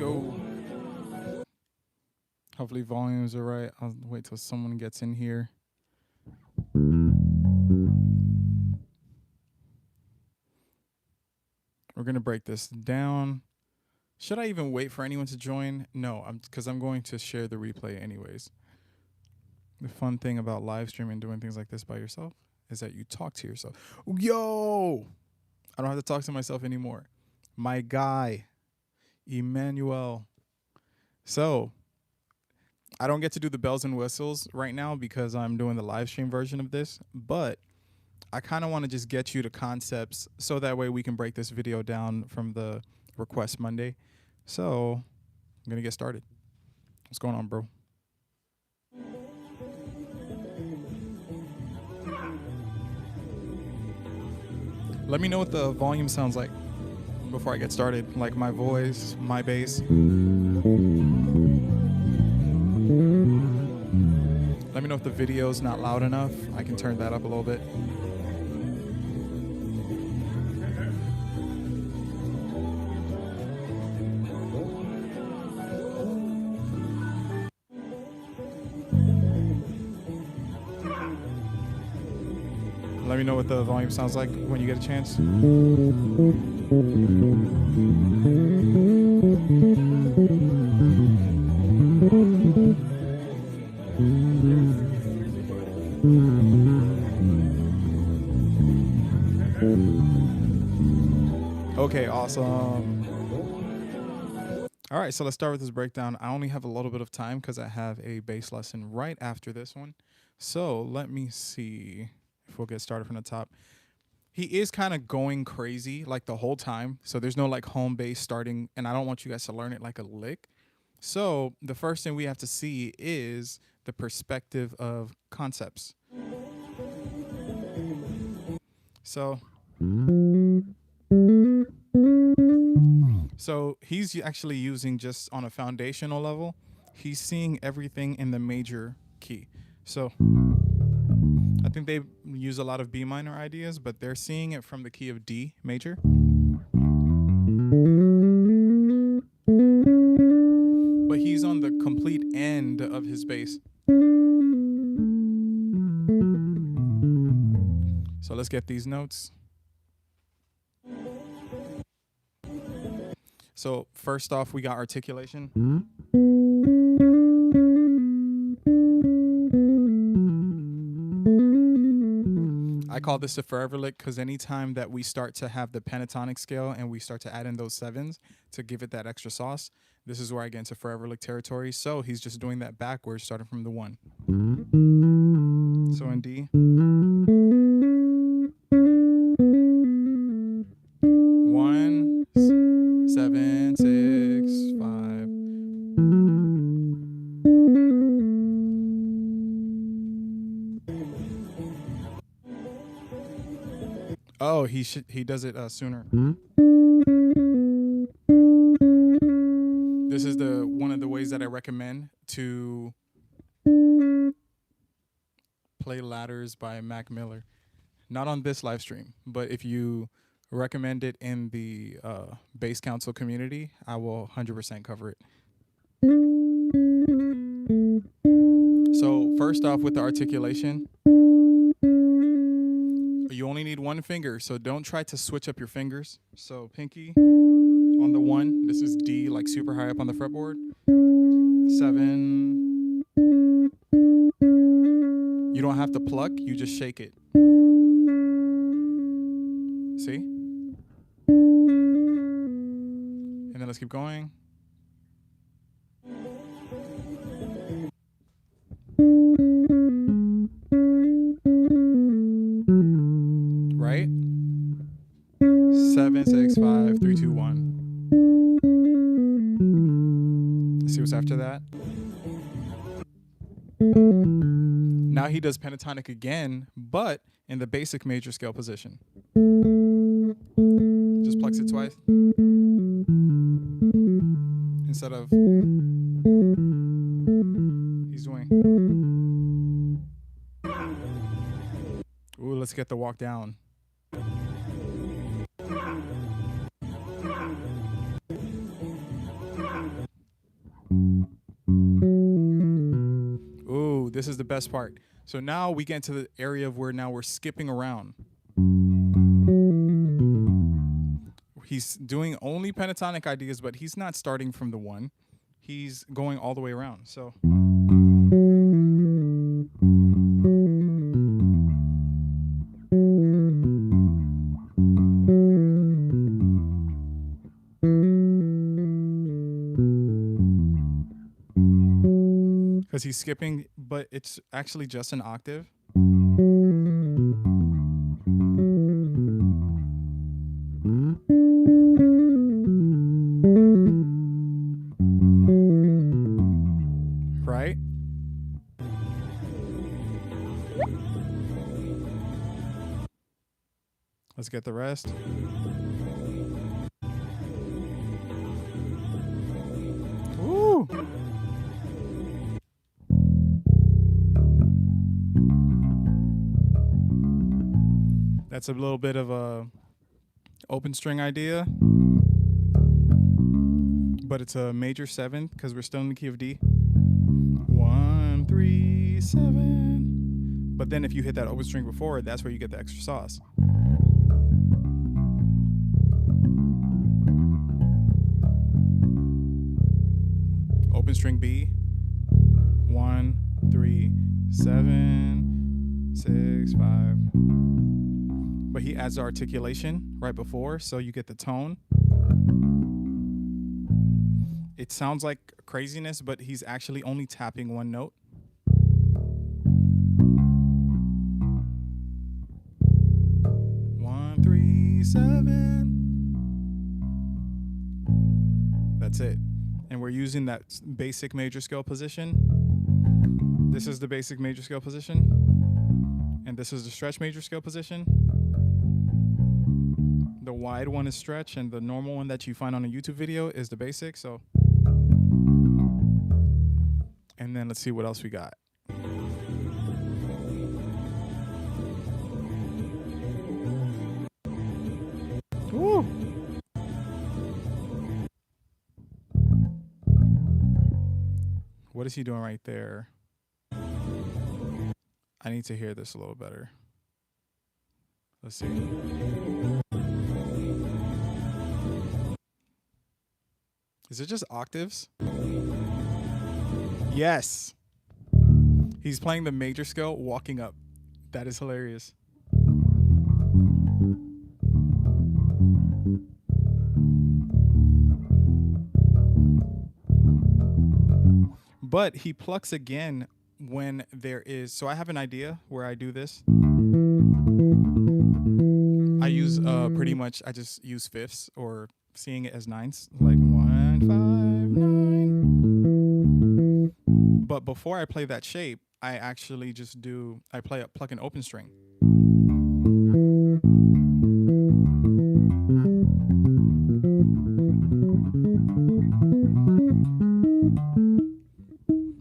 go. Hopefully volumes are right. I'll wait till someone gets in here. We're going to break this down. Should I even wait for anyone to join? No, because I'm going to share the replay anyways. The fun thing about live streaming and doing things like this by yourself is that you talk to yourself. Yo! I don't have to talk to myself anymore. My guy, Emmanuel. So, I don't get to do the bells and whistles right now because I'm doing the live stream version of this, but I kind of want to just get you to concepts so that way we can break this video down from the request Monday. So, I'm going to get started. What's going on, bro? Let me know what the volume sounds like before I get started, like my voice, my bass. Let me know if the video's not loud enough. I can turn that up a little bit. Let me know what the volume sounds like when you get a chance. Okay, awesome. All right, so let's start with this breakdown. I only have a little bit of time because I have a bass lesson right after this one. So let me see if we'll get started from the top. He is kind of going crazy like the whole time. So there's no like home bass starting, and I don't want you guys to learn it like a lick. So the first thing we have to see is the perspective of concepts. So he's actually using just on a foundational level, he's seeing everything in the major key. So I think they use a lot of B minor ideas, but they're seeing it from the key of D major. But he's on the complete end of his bass. So let's get these notes. So first off, we got articulation. I call this a forever lick because anytime that we start to have the pentatonic scale and we start to add in those sevens to give it that extra sauce, this is where I get into forever lick territory. So he's just doing that backwards, starting from the 1. So in D. 1, 7, 6, 5. Oh, he does it sooner. This is one of the ways that I recommend to play Ladders by Mac Miller. Not on this live stream, but if you recommend it in the bass council community, I will 100% cover it. So first off with the articulation, you only need one finger, so don't try to switch up your fingers. So pinky on the 1, this is D, like super high up on the fretboard. 7. You don't have to pluck, you just shake it. See? And then let's keep going. Right? 7, 6, 5, 3, 2, 1. Let's see what's after that. Now he does pentatonic again, but in the basic major scale position. Just plucks it twice. Instead of he's doing. Ooh, let's get the walk down. this is the best part. So now we get into the area of where now we're skipping around. He's doing only pentatonic ideas, but he's not starting from the 1. He's going all the way around. So because he's skipping, but it's actually just an octave. Right? Let's get the rest. Woo! That's a little bit of a open string idea, but it's a major 7th because we're still in the key of D. 1, 3, 7. But then if you hit that open string before, that's where you get the extra sauce. Open string B. 1, 3, 7, 6, 5. But he adds the articulation right before, so you get the tone. It sounds like craziness, but he's actually only tapping 1 note. One, 3, 7. That's it. And we're using that basic major scale position. This is the basic major scale position. And this is the stretch major scale position. The wide one is stretch, and the normal one that you find on a YouTube video is the basic. So, and then let's see what else we got. Woo! What is he doing right there? I need to hear this a little better. Let's see. Is it just octaves? Yes. He's playing the major scale walking up. That is hilarious. But he plucks again when there is, so I have an idea where I do this. I use pretty much, I just use fifths or seeing it as nines, like 1, 5, 9. But before I play that shape, I actually just do, I pluck an open string.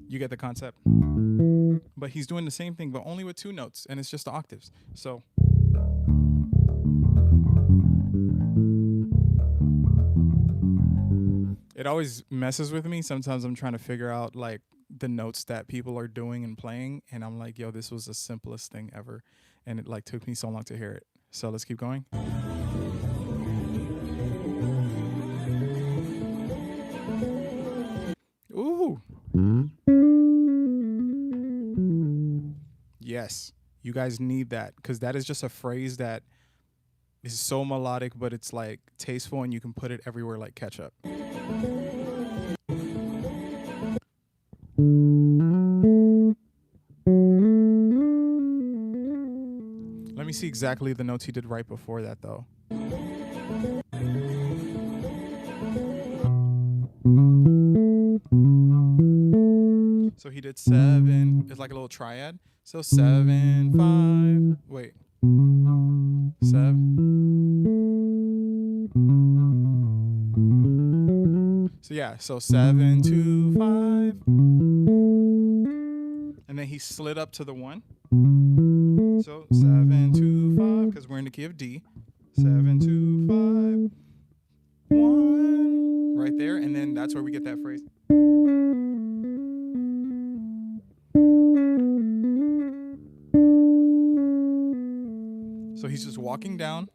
You get the concept? But he's doing the same thing, but only with 2 notes, and it's just the octaves. So it always messes with me. Sometimes I'm trying to figure out like the notes that people are doing and playing, and I'm like, yo, this was the simplest thing ever, and it like took me so long to hear it. So let's keep going. Ooh. Yes, you guys need that, because that is just a phrase that is so melodic, but it's like tasteful, and you can put it everywhere like ketchup. Let me see exactly the notes he did right before that, though. So he did 7. It's like a little triad. So 7, 5. Wait. 7. So yeah. So 7, 2, 5. And then he slid up to the 1. So 7, 2, 5, because we're in the key of D. 7, 2, 5, 1. Right there, and then that's where we get that phrase. So he's just walking down.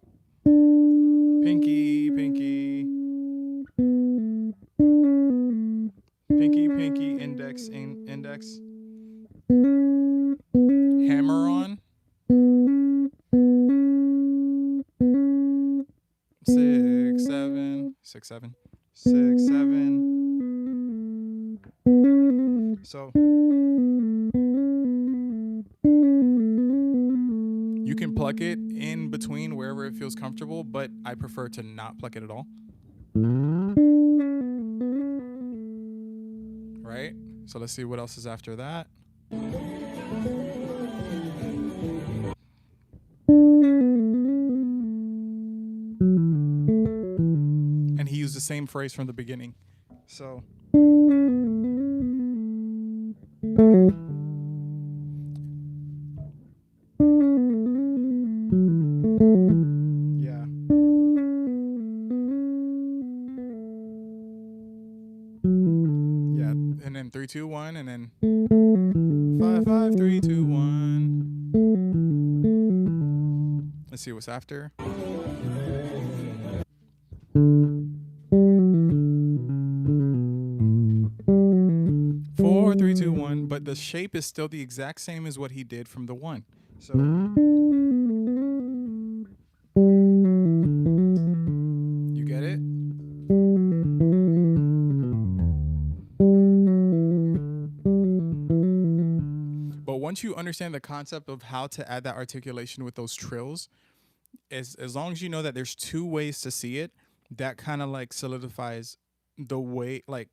Pinky, pinky. Pinky, pinky, index, index. Hammer on. 6, 7, 6, 7, 6, 7. So you can pluck it in between wherever it feels comfortable, but I prefer to not pluck it at all. Right? So let's see what else is after that. And he used the same phrase from the beginning. So yeah. Yeah, and then 3, 2, 1, and then 5, 5, 3, 2, 1. Let's see what's after. 4, 3, 2, 1, but the shape is still the exact same as what he did from the 1. So you get it? But once you understand the concept of how to add that articulation with those trills, as long as you know that there's 2 ways to see it, that kind of like solidifies the way, like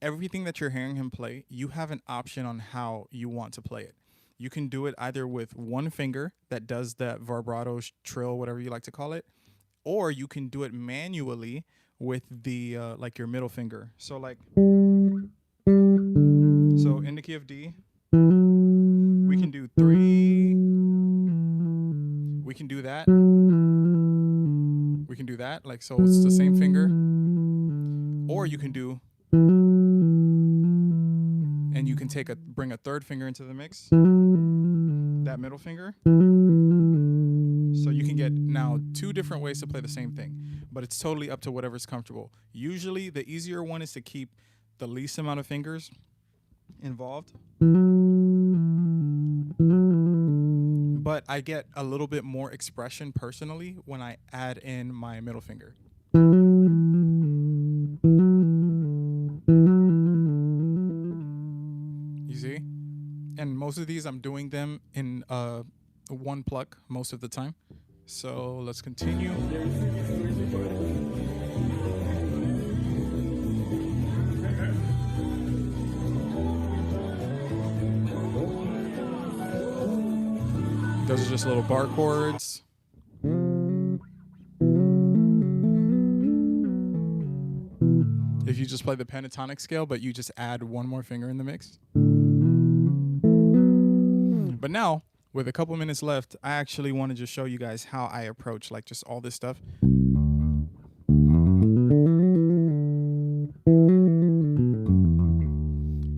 everything that you're hearing him play, you have an option on how you want to play it. You can do it either with 1 finger that does that vibrato trill, whatever you like to call it, or you can do it manually with the like your middle finger. So like, so in the key of D, we can do 3. We can do that. We can do that, like, so it's the same finger. Or you can do, and you can bring a 3rd finger into the mix, that middle finger. So you can get now 2 different ways to play the same thing, but it's totally up to whatever's comfortable. Usually the easier one is to keep the least amount of fingers involved. But I get a little bit more expression personally when I add in my middle finger. You see? And most of these I'm doing them in 1 pluck most of the time. So let's continue. Those are just little bar chords. If you just play the pentatonic scale, but you just add 1 more finger in the mix. But now, with a couple minutes left, I actually want to just show you guys how I approach like just all this stuff.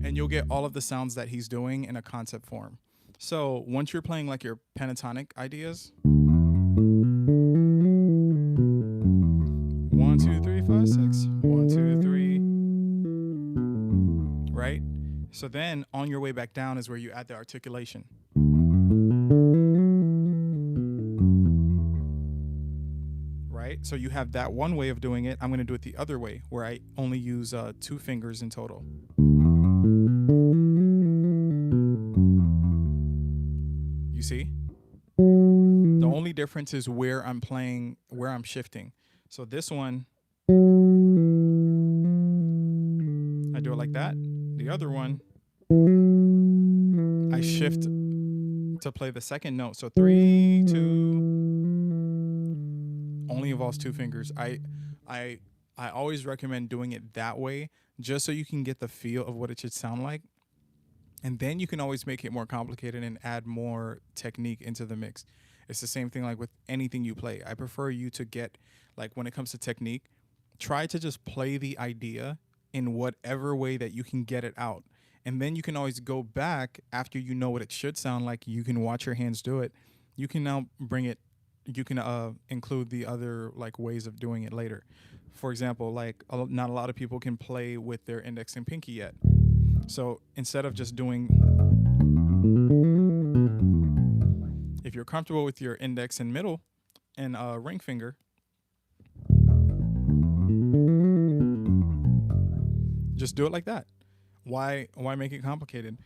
And you'll get all of the sounds that he's doing in a concept form. So once you're playing like your pentatonic ideas, 1, 2, 3, 5, 6, 1, 2, 3, right? So then on your way back down is where you add the articulation. Right? So you have that one way of doing it. I'm going to do it the other way, where I only use 2 fingers in total. You see? The only difference is where I'm playing, where I'm shifting. So this one, I do it like that. The other one, I shift to play the second note. So 3, 2, only involves 2 fingers. I always recommend doing it that way, just so you can get the feel of what it should sound like. And then you can always make it more complicated and add more technique into the mix. It's the same thing like with anything you play. I prefer you to get, like when it comes to technique, try to just play the idea in whatever way that you can get it out. And then you can always go back after you know what it should sound like. You can watch your hands do it. You can now bring it you can include the other like ways of doing it later. For example, like not a lot of people can play with their index and pinky yet. So instead of just doing, if you're comfortable with your index and middle and ring finger, just do it like that. Why make it complicated?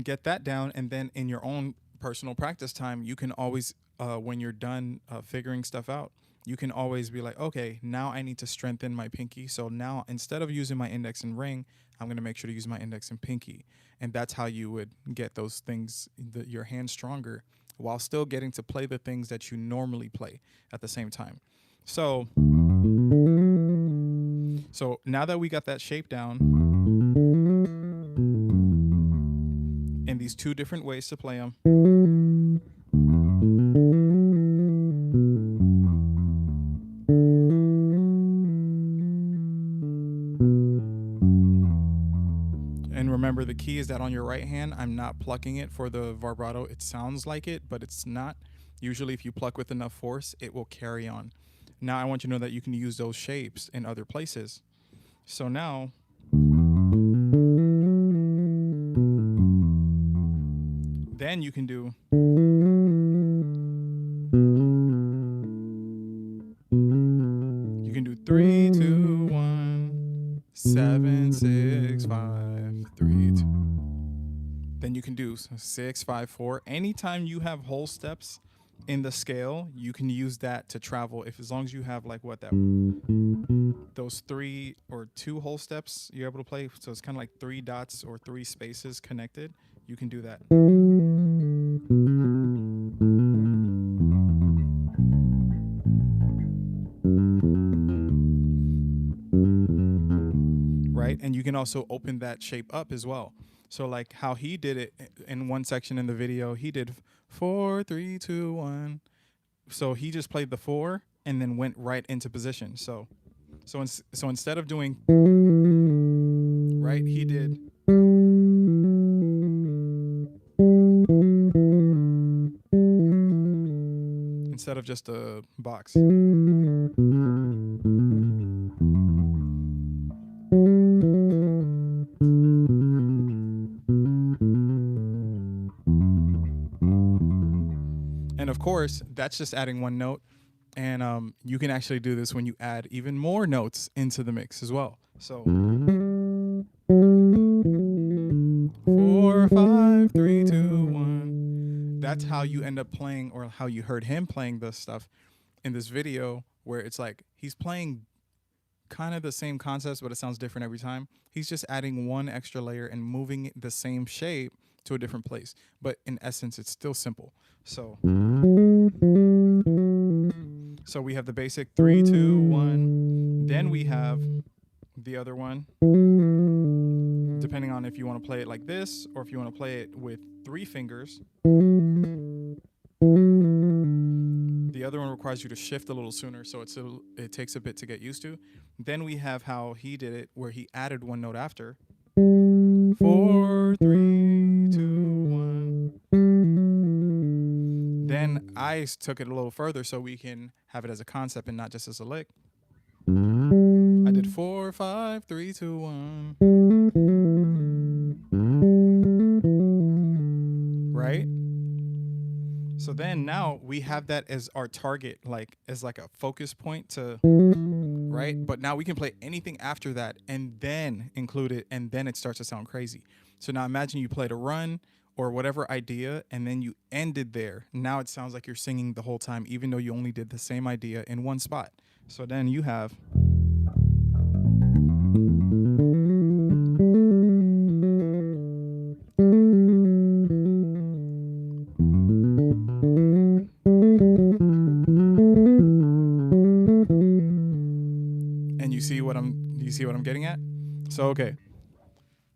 Get that down, and then in your own personal practice time, you can always, when you're done figuring stuff out, you can always be like, okay, now I need to strengthen my pinky. So now instead of using my index and ring, I'm going to make sure to use my index and pinky. And that's how you would get those things, your hand stronger, while still getting to play the things that you normally play at the same time. So now that we got that shape down, and these two different ways to play them, and remember, the key is that on your right hand, I'm not plucking it for the vibrato. It sounds like it, but it's not. Usually if you pluck with enough force, it will carry on. Now I want you to know that you can use those shapes in other places. So now, then you can do, you can do 3, 2, 1, 7, 6, 5, 3, 2. Then you can do 6, 5, 4. Anytime you have whole steps in the scale, you can use that to travel. If as long as you have like those 3 or 2 whole steps you're able to play. So it's kind of like 3 dots or 3 spaces connected. You can do that. Right? And you can also open that shape up as well. So like how he did it in one section in the video, he did 4, 3, 2, 1. So he just played the 4 and then went right into position. So instead of doing, right, he did, instead of just a box. And of course, that's just adding one note. And you can actually do this when you add even more notes into the mix as well. So 4, 5, 3, 2, 1. That's how you end up playing, or how you heard him playing this stuff in this video, where it's like he's playing kind of the same concepts, but it sounds different every time. He's just adding one extra layer and moving the same shape to a different place. But in essence, it's still simple. So we have the basic 3, 2, 1. Then we have the other one, depending on if you want to play it like this or if you want to play it with 3 fingers. The other one requires you to shift a little sooner, so it takes a bit to get used to. Then we have how he did it, where he added one note after. 4, 3, 2, 1. Then I took it a little further so we can have it as a concept and not just as a lick. I did 4, 5, 3, 2, 1. Right? So then now we have that as our target, like as like a focus point to, right? But now we can play anything after that and then include it, and then it starts to sound crazy. So now imagine you played a run or whatever idea, and then you ended there. Now it sounds like you're singing the whole time, even though you only did the same idea in one spot. So then you have. And you see what I'm getting at? So okay.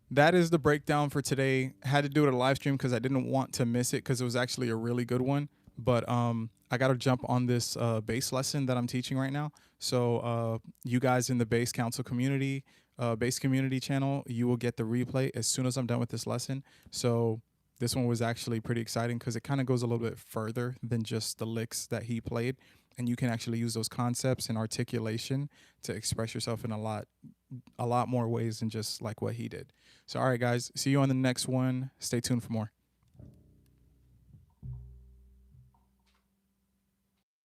That is the breakdown for today. Had to do it a live stream because I didn't want to miss it, because it was actually a really good one. But I got to jump on this bass lesson that I'm teaching right now. So you guys in the bass council community, bass community channel, you will get the replay as soon as I'm done with this lesson. So This one was actually pretty exciting because it kind of goes a little bit further than just the licks that he played. And you can actually use those concepts and articulation to express yourself in a lot more ways than just like what he did. So, all right, guys, see you on the next one. Stay tuned for more.